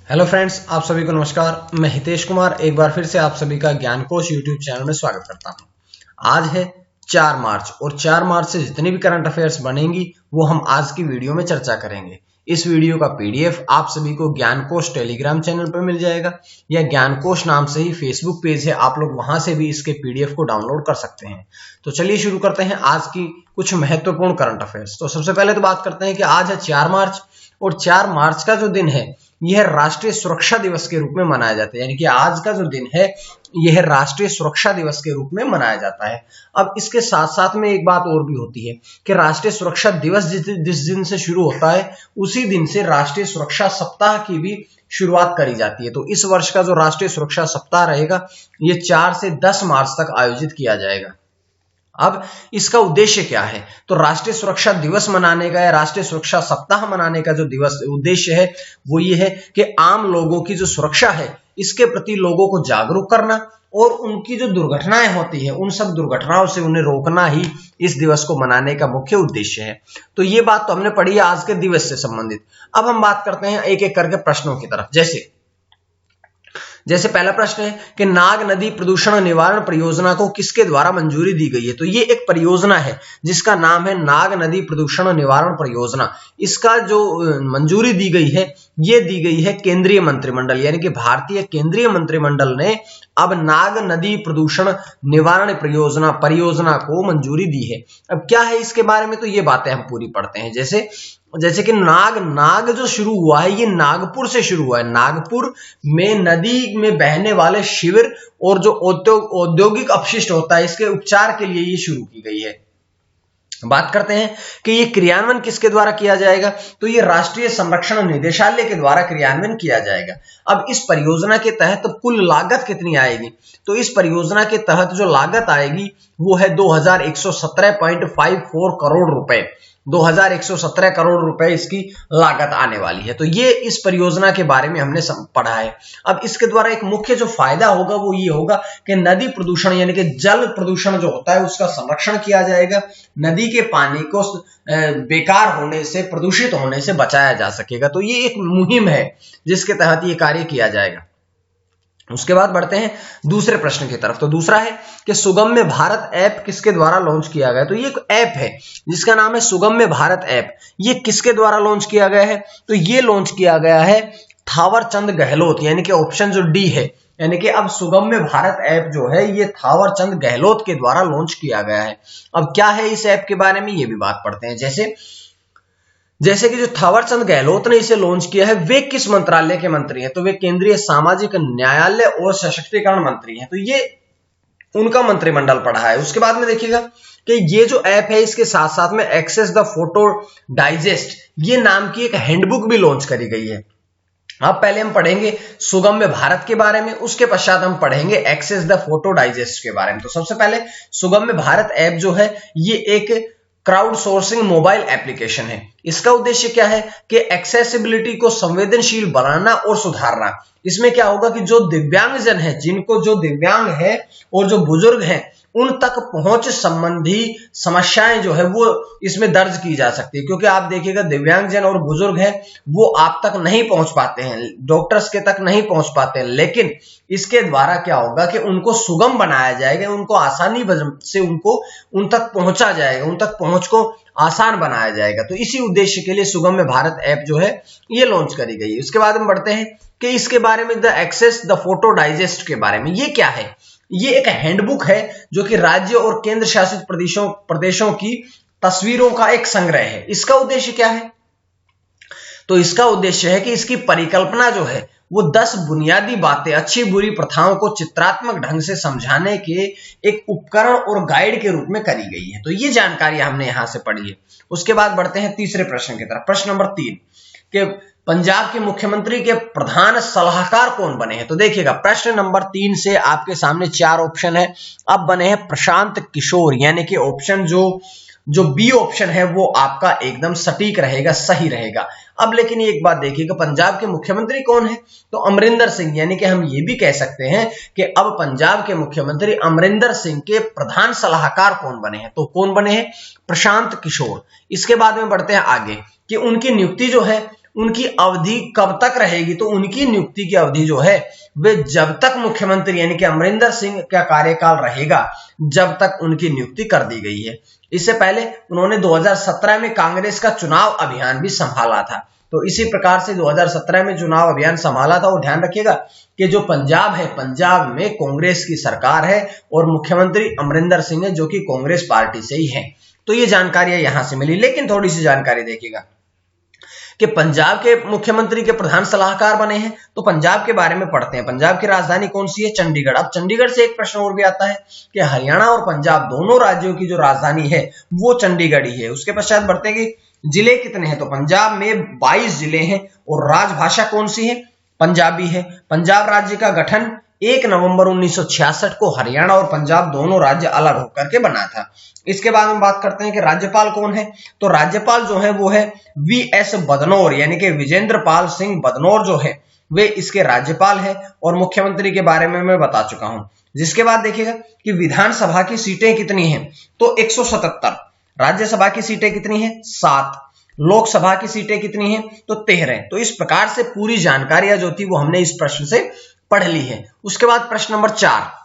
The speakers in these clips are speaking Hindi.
हेलो फ्रेंड्स, आप सभी को नमस्कार। मैं हितेश कुमार एक बार फिर से आप सभी का ज्ञान कोश यूट्यूब चैनल में स्वागत करता हूं। आज है 4 मार्च और 4 मार्च से जितनी भी करंट अफेयर्स बनेंगी वो हम आज की वीडियो में चर्चा करेंगे। इस वीडियो का पीडीएफ आप सभी को ज्ञान कोश टेलीग्राम चैनल पर मिल जाएगा या ज्ञान कोश नाम से ही फेसबुक पेज है, आप लोग वहां से भी इसके पीडीएफ को डाउनलोड कर सकते हैं। तो चलिए शुरू करते हैं आज की कुछ महत्वपूर्ण करंट अफेयर्स। तो सबसे पहले तो बात करते हैं कि आज है 4 मार्च और 4 मार्च का जो दिन है यह राष्ट्रीय सुरक्षा दिवस के रूप में मनाया जाता है। यानी कि आज का जो दिन है यह राष्ट्रीय सुरक्षा दिवस के रूप में मनाया जाता है। अब इसके साथ साथ में एक बात और भी होती है कि राष्ट्रीय सुरक्षा दिवस जिस दिन से शुरू होता है उसी दिन से राष्ट्रीय सुरक्षा सप्ताह की भी शुरुआत करी जाती है। तो इस वर्ष का जो राष्ट्रीय सुरक्षा सप्ताह रहेगा ये 4 से 10 मार्च तक आयोजित किया जाएगा। अब इसका उद्देश्य क्या है? तो राष्ट्रीय सुरक्षा दिवस मनाने का या राष्ट्रीय सुरक्षा सप्ताह मनाने का जो दिवस उद्देश्य है वो ये है कि आम लोगों की जो सुरक्षा है इसके प्रति लोगों को जागरूक करना और उनकी जो दुर्घटनाएं होती है उन सब दुर्घटनाओं से उन्हें रोकना ही इस दिवस को मनाने का मुख्य उद्देश्य है। तो ये बात तो हमने पढ़ी है आज के दिवस से संबंधित। अब हम बात करते हैं एक एक करके प्रश्नों की तरफ। जैसे पहला प्रश्न है कि नाग नदी प्रदूषण निवारण परियोजना को किसके द्वारा मंजूरी दी गई है? तो ये एक परियोजना है जिसका नाम है नाग नदी प्रदूषण निवारण परियोजना। इसका जो मंजूरी दी गई है ये दी गई है केंद्रीय मंत्रिमंडल, यानी कि भारतीय केंद्रीय मंत्रिमंडल ने अब नाग नदी प्रदूषण निवारण परियोजना को मंजूरी दी है। अब क्या है इसके बारे में, तो ये बातें हम पूरी पढ़ते हैं। जैसे कि नाग जो शुरू हुआ है ये नागपुर से शुरू हुआ है। नागपुर में नदी में बहने वाले शिविर और जो औद्योगिक अपशिष्ट होता है इसके उपचार के लिए ये शुरू की गई है। बात करते हैं कि ये क्रियान्वयन किसके द्वारा किया जाएगा? तो ये राष्ट्रीय संरक्षण निदेशालय के द्वारा क्रियान्वयन किया जाएगा। अब इस परियोजना के तहत कुल लागत कितनी आएगी? तो इस परियोजना के तहत जो लागत आएगी वो है 2117.54 करोड़ रुपए। 2117 करोड़ रुपए इसकी लागत आने वाली है। तो ये इस परियोजना के बारे में हमने पढ़ा है। अब इसके द्वारा एक मुख्य जो फायदा होगा वो ये होगा कि नदी प्रदूषण यानी कि जल प्रदूषण जो होता है उसका संरक्षण किया जाएगा। नदी के पानी को बेकार होने से, प्रदूषित होने से बचाया जा सकेगा। तो ये एक मुहिम है जिसके तहत ये कार्य किया जाएगा। उसके बाद बढ़ते हैं दूसरे प्रश्न की तरफ। तो दूसरा है कि सुगम्य भारत ऐप किसके द्वारा लॉन्च किया गया? तो ये एक ऐप है जिसका नाम है सुगम्य भारत ऐप। ये किसके द्वारा लॉन्च किया गया है? तो ये लॉन्च किया गया है थावरचंद गहलोत, यानी कि ऑप्शन जो डी है, यानी कि अब सुगम्य भारत ऐप जो है ये थावरचंद गहलोत के द्वारा लॉन्च किया गया है। अब क्या है इस ऐप के बारे में ये भी बात पढ़ते हैं। जैसे कि जो थावरचंद गहलोत ने इसे लॉन्च किया है वे किस मंत्रालय के मंत्री हैं? तो वे केंद्रीय सामाजिक न्यायालय और सशक्तिकरण मंत्री हैं। तो ये उनका मंत्रिमंडल पड़ा है। उसके बाद में देखिएगा कि ये जो ऐप है इसके साथ साथ में एक्सेस द फोटो डाइजेस्ट ये नाम की एक हैंडबुक भी लॉन्च करी गई है। अब पहले हम पढ़ेंगे सुगम्य भारत के बारे में, उसके पश्चात हम पढ़ेंगे एक्सेस द फोटो डाइजेस्ट के बारे में। तो सबसे पहले सुगम्य भारत ऐप जो है ये एक क्राउड सोर्सिंग मोबाइल एप्लीकेशन है। इसका उद्देश्य क्या है कि एक्सेसिबिलिटी को संवेदनशील बनाना और सुधारना। इसमें क्या होगा कि जो दिव्यांगजन है, जो दिव्यांग है और जो बुजुर्ग हैं उन तक पहुंच संबंधी समस्याएं जो है वो इसमें दर्ज की जा सकती है। क्योंकि आप देखिएगा दिव्यांगजन और बुजुर्ग हैं वो आप तक नहीं पहुंच पाते हैं, डॉक्टर्स के तक नहीं पहुंच पाते हैं, लेकिन इसके द्वारा क्या होगा कि उनको सुगम बनाया जाएगा, उनको आसानी से उन तक पहुंचा जाएगा, उन तक पहुंच को आसान बनाया जाएगा। तो इसी उद्देश्य के लिए सुगम्य भारत ऐप जो है ये लॉन्च करी गई है। उसके बाद हम बढ़ते हैं कि इसके बारे में the access the photo digest के बारे में। ये क्या है? ये एक हैंडबुक है जो कि राज्य और केंद्र शासित प्रदेशों की तस्वीरों का एक संग्रह है। इसका उद्देश्य क्या है? तो इसका उद्देश्य है कि इसकी परिकल्पना जो है वो 10 बुनियादी बातें अच्छी बुरी प्रथाओं को चित्रात्मक ढंग से समझाने के एक उपकरण और गाइड के रूप में करी गई है। तो ये जानकारी हमने यहां से पढ़ी है। उसके बाद बढ़ते हैं तीसरे प्रश्न की तरफ। प्रश्न नंबर 3 कि पंजाब के मुख्यमंत्री के प्रधान सलाहकार कौन बने हैं? तो देखिएगा प्रश्न नंबर 3 से आपके सामने 4 ऑप्शन है। अब बने हैं प्रशांत किशोर, यानी कि ऑप्शन जो बी ऑप्शन है वो आपका एकदम सटीक रहेगा, सही रहेगा। अब लेकिन एक बात देखिएगा पंजाब के मुख्यमंत्री कौन है? तो अमरिंदर सिंह, यानी कि हम ये भी कह सकते हैं कि अब पंजाब के मुख्यमंत्री अमरिंदर सिंह के प्रधान सलाहकार कौन बने हैं? तो कौन बने हैं? प्रशांत किशोर। इसके बाद में बढ़ते हैं आगे कि उनकी नियुक्ति जो है उनकी अवधि कब तक रहेगी, तो उनकी नियुक्ति की अवधि जो है वे जब तक मुख्यमंत्री यानी कि अमरिंदर सिंह का कार्यकाल रहेगा जब तक उनकी नियुक्ति कर दी गई है। इससे पहले उन्होंने 2017 में कांग्रेस का चुनाव अभियान भी संभाला था। तो इसी प्रकार से 2017 में चुनाव अभियान संभाला था। और ध्यान रखिएगा कि जो पंजाब है, पंजाब में कांग्रेस की सरकार है और मुख्यमंत्री अमरिंदर सिंह है जो कि कांग्रेस पार्टी से ही है। तो ये जानकारियां यहां से मिली। लेकिन थोड़ी सी जानकारी देखिएगा कि पंजाब के मुख्यमंत्री के प्रधान सलाहकार बने हैं। तो पंजाब के बारे में पढ़ते हैं। पंजाब की राजधानी कौन सी है? चंडीगढ़। अब चंडीगढ़ से एक प्रश्न और भी आता है कि हरियाणा और पंजाब दोनों राज्यों की जो राजधानी है वो चंडीगढ़ ही है। उसके पश्चात बढ़ते हैं कि जिले कितने हैं? तो पंजाब में 22 जिले हैं। और राजभाषा कौन सी है? पंजाबी है। पंजाब राज्य का गठन 1 नवंबर 1966 को हरियाणा और पंजाब दोनों राज्य अलग होकर के बना था। इसके बाद हम बात करते हैं कि राज्यपाल कौन है। तो राज्यपाल जो है वो है वीएस बदनौर यानी कि विजेंद्र पाल सिंह बदनौर जो है वे इसके राज्यपाल है। और मुख्यमंत्री के बारे में मैं बता चुका हूं। जिसके बाद देखिएगा कि विधानसभा की सीटें कितनी हैं? तो 177। राज्यसभा की सीटें कितनी हैं? 7। लोकसभा की सीटें कितनी हैं? तो 13। तो इस प्रकार से पूरी जानकारियां जो थी वो हमने इस प्रश्न से पढ़ ली है। उसके बाद प्रश्न नंबर 4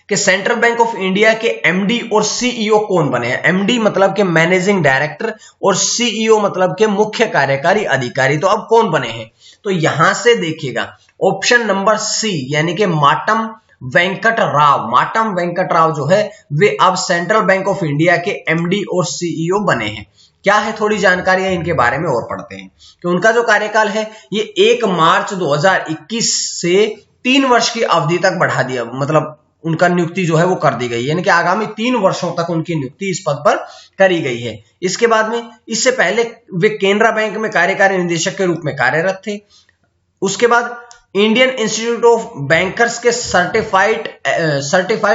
कि सेंट्रल बैंक ऑफ इंडिया के एमडी और सीईओ कौन बने हैं? एमडी मतलब के मैनेजिंग डायरेक्टर और सीईओ मतलब के मुख्य कार्यकारी अधिकारी। तो अब कौन बने हैं? तो यहां से देखिएगा ऑप्शन नंबर सी यानी कि माटम वेंकट राव। माटम वेंकट राव जो है वे अब सेंट्रल बैंक ऑफ इंडिया के एमडी और सीईओ बने हैं। क्या है थोड़ी जानकारी है इनके बारे में और पढ़ते हैं कि उनका जो कार्यकाल है ये 1 मार्च 2021 से 3 वर्ष की अवधि तक बढ़ा दिया, मतलब उनका नियुक्ति जो है वो कर दी गई है, यानी कि आगामी 3 वर्षों तक उनकी नियुक्ति इस पद पर करी गई है। इसके बाद में इससे पहले वे केनरा बैंक में कार्यकारी निदेशक के रूप में कार्यरत थे। उसके बाद इंडियन इंस्टीट्यूट ऑफ बैंकर्स के सर्टिफाइड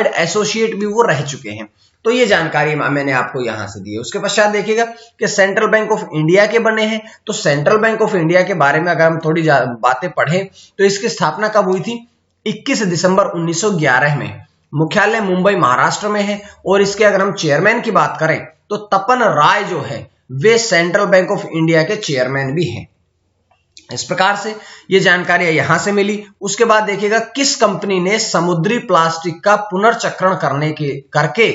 एसोसिएट भी वो रह चुके हैं। तो ये जानकारी मैंने आपको यहां से दी है। उसके पश्चात देखिएगा कि सेंट्रल बैंक ऑफ इंडिया के बने हैं। तो सेंट्रल बैंक ऑफ इंडिया के बारे में अगर हम थोड़ी बातें पढ़ें तो इसकी स्थापना कब हुई थी? 21 दिसंबर 1911 में। मुख्यालय मुंबई महाराष्ट्र में है। और इसके अगर हम चेयरमैन की बात करें तो तपन राय जो है वे सेंट्रल बैंक ऑफ इंडिया के चेयरमैन भी हैं। इस प्रकार से ये जानकारी यहां से मिली। उसके बाद देखिएगा किस कंपनी ने समुद्री प्लास्टिक का पुनर्चक्रण करके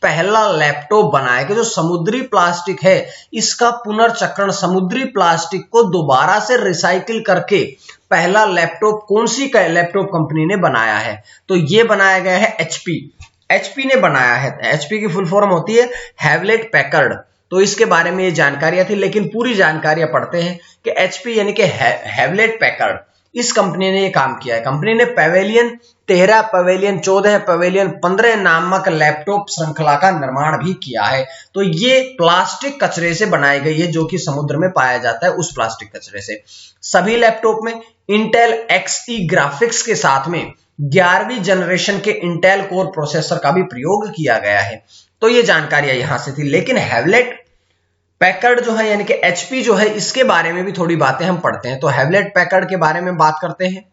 पहला लैपटॉप बनाया कि जो समुद्री प्लास्टिक है इसका पुनर्चक्रण, समुद्री प्लास्टिक को दोबारा से रिसाइकिल करके पहला लैपटॉप कौन सी लैपटॉप कंपनी ने बनाया है? तो ये बनाया गया है एचपी। एचपी ने बनाया है। एचपी की फुल फॉर्म होती है हैवलेट पैकर्ड। तो इसके बारे में ये जानकारियां थी। लेकिन पूरी जानकारियां पढ़ते हैं कि एचपी यानी कि हैवलेट पैकर्ड इस कंपनी ने ये काम किया है। कंपनी ने पवेलियन 13, पवेलियन 14, पवेलियन 15 नामक लैपटॉप श्रृंखला का निर्माण भी किया है। तो ये प्लास्टिक कचरे से बनाई गई है जो कि समुद्र में पाया जाता है, उस प्लास्टिक कचरे से। सभी लैपटॉप में इंटेल एक्सई ग्राफिक्स के साथ में 11वीं जनरेशन के इंटेल कोर प्रोसेसर का भी प्रयोग किया गया है। तो ये जानकारियां यहां से थी। लेकिन हैवलेट पैकर्ड जो है यानी कि एचपी जो है इसके बारे में भी थोड़ी बातें हम पढ़ते हैं। तो हैवलेट पैकर्ड के बारे में बात करते हैं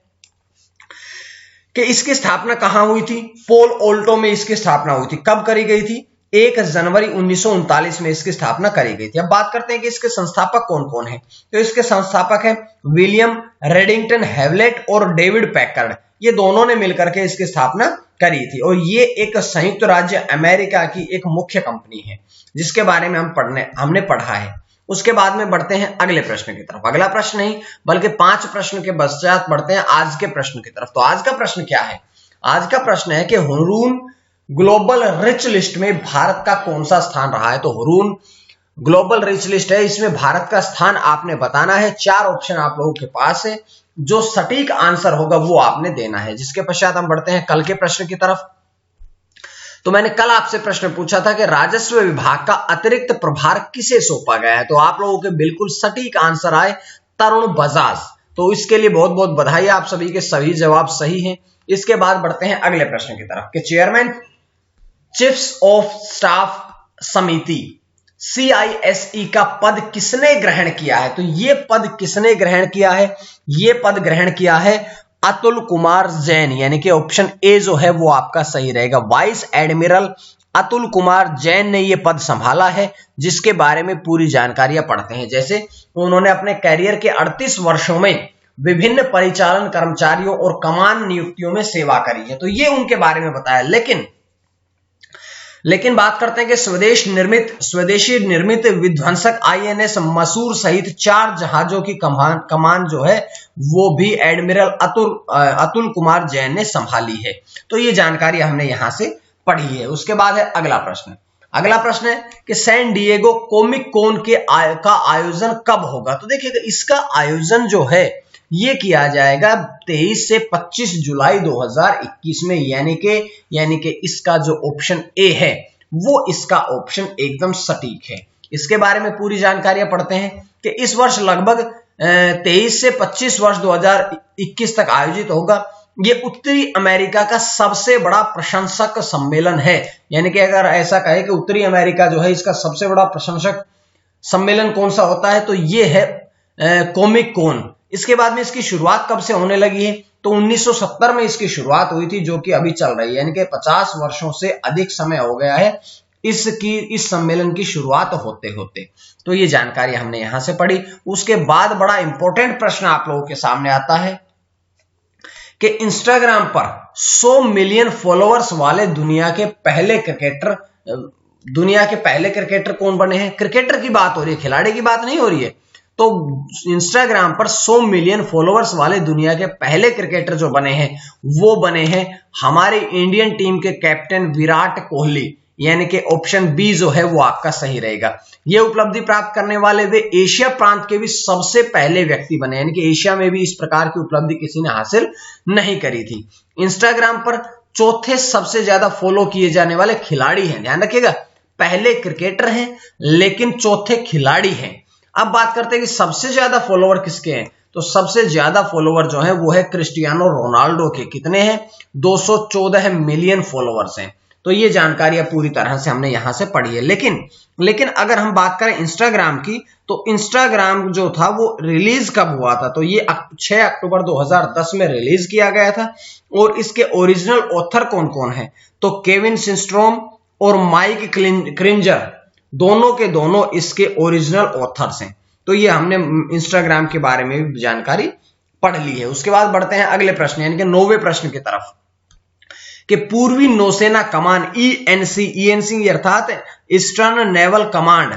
कि इसकी स्थापना कहां हुई थी? पोल ओल्टो में इसकी स्थापना हुई थी। कब करी गई थी? 1 जनवरी 1939 में इसकी स्थापना करी गई थी। अब बात करते हैं कि इसके संस्थापक कौन कौन है। तो इसके संस्थापक है विलियम रेडिंगटन हैवलेट और डेविड पैकर्ड। ये दोनों ने मिलकर के इसकी स्थापना करी थी। और ये एक संयुक्त राज्य अमेरिका की एक मुख्य कंपनी है जिसके बारे में हमने पढ़ा है। उसके बाद में बढ़ते हैं अगले प्रश्न की तरफ। अगला प्रश्न नहीं बल्कि 5 प्रश्न के पश्चात बढ़ते हैं आज के प्रश्न की तरफ। तो आज का प्रश्न क्या है? आज का प्रश्न है कि हुरून ग्लोबल रिच लिस्ट में भारत का कौन सा स्थान रहा है? तो हुरून ग्लोबल रिच लिस्ट है, इसमें भारत का स्थान आपने बताना है। 4 ऑप्शन आप लोगों के पास है, जो सटीक आंसर होगा वो आपने देना है। जिसके पश्चात हम बढ़ते हैं कल के प्रश्न की तरफ। तो मैंने कल आपसे प्रश्न पूछा था कि राजस्व विभाग का अतिरिक्त प्रभार किसे सौंपा गया है? तो आप लोगों के बिल्कुल सटीक आंसर आए तरुण बजाज। तो इसके लिए बहुत बहुत बधाई। आप सभी के सभी जवाब सही हैं। इसके बाद बढ़ते हैं अगले प्रश्न की तरफ कि चेयरमैन चीफ्स ऑफ स्टाफ समिति CISE का पद किसने ग्रहण किया है? तो ये पद किसने ग्रहण किया है? ये पद ग्रहण किया है अतुल कुमार जैन, यानी कि ऑप्शन ए जो है वो आपका सही रहेगा। वाइस एडमिरल अतुल कुमार जैन ने ये पद संभाला है, जिसके बारे में पूरी जानकारियां पढ़ते हैं। जैसे उन्होंने अपने कैरियर के 38 वर्षों में विभिन्न परिचालन कर्मचारियों और कमान नियुक्तियों में सेवा करी है, तो ये उनके बारे में बताया। लेकिन बात करते हैं कि स्वदेशी निर्मित विध्वंसक आईएनएस मसूर सहित 4 जहाजों की कमान जो है वो भी एडमिरल अतुल कुमार जैन ने संभाली है। तो ये जानकारी हमने यहां से पढ़ी है। उसके बाद है अगला प्रश्न है कि सैन डिएगो कॉमिक कॉन का आयोजन कब होगा। तो देखिएगा, इसका आयोजन जो है ये किया जाएगा 23 से 25 जुलाई 2021 में, यानी कि इसका जो ऑप्शन ए है वो इसका ऑप्शन एकदम सटीक है। इसके बारे में पूरी जानकारियां पढ़ते हैं कि इस वर्ष लगभग 23 से 25 वर्ष 2021 तक आयोजित होगा। ये उत्तरी अमेरिका का सबसे बड़ा प्रशंसक सम्मेलन है, यानी कि अगर ऐसा कहे कि उत्तरी अमेरिका जो है इसका सबसे बड़ा प्रशंसक सम्मेलन कौन सा होता है तो ये है कॉमिक कॉन। इसके बाद में इसकी शुरुआत कब से होने लगी है, तो 1970 में इसकी शुरुआत हुई थी, जो कि अभी चल रही है, यानी कि 50 वर्षों से अधिक समय हो गया है इस सम्मेलन की शुरुआत होते होते। तो ये जानकारी हमने यहां से पढ़ी। उसके बाद बड़ा इंपॉर्टेंट प्रश्न आप लोगों के सामने आता है कि इंस्टाग्राम पर 100 मिलियन फॉलोअर्स वाले दुनिया के पहले क्रिकेटर कौन बने हैं। क्रिकेटर की बात हो रही है, खिलाड़ी की बात नहीं हो रही है। तो इंस्टाग्राम पर 100 मिलियन फॉलोअर्स वाले दुनिया के पहले क्रिकेटर जो बने हैं वो बने हैं हमारी इंडियन टीम के कैप्टन विराट कोहली, यानी कि ऑप्शन बी जो है वो आपका सही रहेगा। ये उपलब्धि प्राप्त करने वाले वे एशिया प्रांत के भी सबसे पहले व्यक्ति बने, यानी कि एशिया में भी इस प्रकार की उपलब्धि किसी ने हासिल नहीं करी थी। इंस्टाग्राम पर चौथे सबसे ज्यादा फॉलो किए जाने वाले खिलाड़ी हैं, ध्यान रखिएगा, पहले क्रिकेटर हैं लेकिन चौथे खिलाड़ी हैं। अब बात करते हैं कि सबसे ज्यादा फॉलोवर किसके हैं, तो सबसे ज्यादा फॉलोवर जो है वो है क्रिस्टियानो रोनाल्डो के। कितने हैं, 214 मिलियन फॉलोवर्स हैं। तो ये जानकारियां पूरी तरह से हमने यहां से पढ़ी है। लेकिन अगर हम बात करें इंस्टाग्राम की, तो इंस्टाग्राम जो था वो रिलीज कब हुआ था, तो ये 6 अक्टूबर 2010 में रिलीज किया गया था। और इसके ओरिजिनल ऑथर कौन कौन है, तो केविन सिंस्ट्रोम और माइक क्रिंजर, दोनों के दोनों इसके ओरिजिनल ऑथर्स हैं। तो ये हमने इंस्टाग्राम के बारे में भी जानकारी पढ़ ली है। उसके बाद बढ़ते हैं अगले प्रश्न, यानी कि 9वें प्रश्न की तरफ, कि पूर्वी नौसेना कमान ईएनसी अर्थात ईस्टर्न नेवल कमांड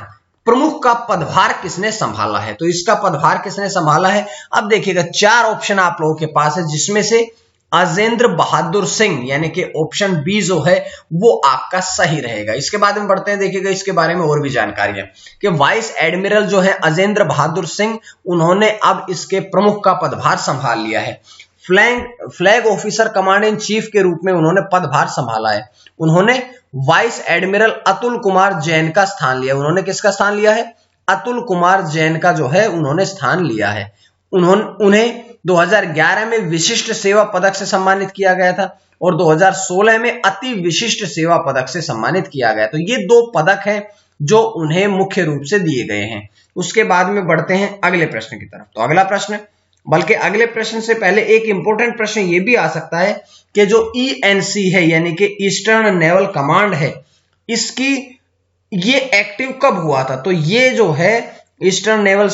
प्रमुख का पदभार किसने संभाला है। तो इसका पदभार किसने संभाला है, अब देखिएगा 4 ऑप्शन आप लोगों के पास है, जिसमें से अजेंद्र बहादुर सिंह, यानी कि ऑप्शन बी जो है वो आपका सही रहेगा। इसके बाद में बढ़ते हैं, देखिएगा इसके बारे में और भी जानकारी है कि वाइस एडमिरल जो है अजेंद्र बहादुर सिंह, उन्होंने अब इसके प्रमुख का पदभार संभाल लिया है। Flag officer command in chief के रूप में उन्होंने पदभार संभाला है। उन्होंने वाइस एडमिरल अतुल कुमार जैन का स्थान लिया। उन्होंने किसका स्थान लिया है, अतुल कुमार जैन का जो है उन्होंने स्थान लिया है। उन्हें 2011 में विशिष्ट सेवा पदक से सम्मानित किया गया था और 2016 में अति विशिष्ट सेवा पदक से सम्मानित किया गया। तो ये 2 पदक हैं जो उन्हें मुख्य रूप से दिए गए हैं। उसके बाद में बढ़ते हैं अगले प्रश्न की तरफ। तो अगला प्रश्न, बल्कि अगले प्रश्न से पहले एक इंपॉर्टेंट प्रश्न ये भी आ सकता है कि जो ईएनसी है, यानी कि ईस्टर्न नेवल कमांड है, इसकी ये एक्टिव कब हुआ था। तो ये जो है ईस्टर्न नेवल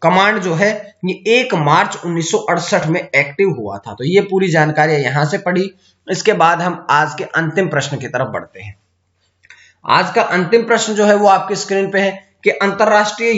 कमांड जो है ये 1 मार्च 1968 में एक्टिव हुआ था। तो ये पूरी जानकारी यहां से पढ़ी। इसके बाद हम आज के अंतिम प्रश्न की तरफ बढ़ते हैं। आज का अंतिम प्रश्न जो है वो आपके स्क्रीन पे है कि अंतरराष्ट्रीय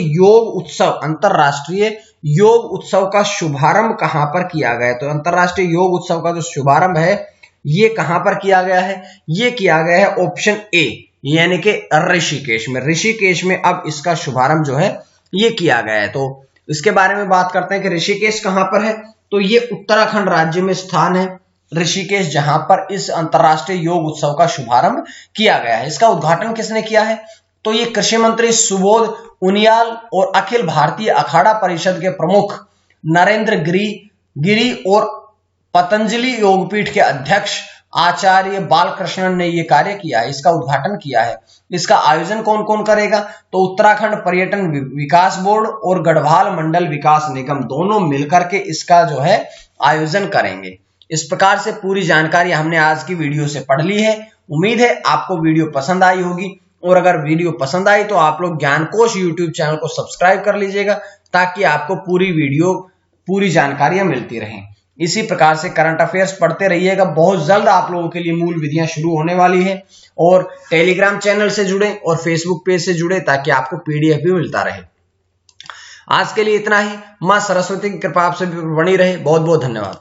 योग उत्सव का शुभारंभ कहां पर किया गया। तो अंतरराष्ट्रीय योग उत्सव का जो शुभारंभ है ये कहां पर किया गया है, ये किया गया है ऑप्शन ए, यानी कि ऋषिकेश में अब इसका शुभारंभ जो है ये किया गया है। तो इसके बारे में बात करते हैं कि ऋषिकेश कहां पर है। तो ये उत्तराखंड राज्य में स्थान है ऋषिकेश, जहां पर इस अंतरराष्ट्रीय योग उत्सव का शुभारंभ किया गया है। इसका उद्घाटन किसने किया है, तो ये कृषि मंत्री सुबोध उनियाल और अखिल भारतीय अखाड़ा परिषद के प्रमुख नरेंद्र गिरी और पतंजलि योगपीठ के अध्यक्ष आचार्य बालकृष्णन ने यह कार्य किया है, इसका उद्घाटन किया है। इसका आयोजन कौन कौन करेगा, तो उत्तराखंड पर्यटन विकास बोर्ड और गढ़वाल मंडल विकास निगम दोनों मिलकर के इसका जो है आयोजन करेंगे। इस प्रकार से पूरी जानकारी हमने आज की वीडियो से पढ़ ली है। उम्मीद है आपको वीडियो पसंद आई होगी, और अगर वीडियो पसंद आई तो आप लोग ज्ञानकोश यूट्यूब चैनल को सब्सक्राइब कर लीजिएगा, ताकि आपको पूरी जानकारियां मिलती रहें। इसी प्रकार से करंट अफेयर्स पढ़ते रहिएगा। बहुत जल्द आप लोगों के लिए मूल विधियां शुरू होने वाली है, और टेलीग्राम चैनल से जुड़े और फेसबुक पेज से जुड़े, ताकि आपको पीडीएफ भी मिलता रहे। आज के लिए इतना ही। मां सरस्वती की कृपा आपसे बनी रहे। बहुत बहुत धन्यवाद।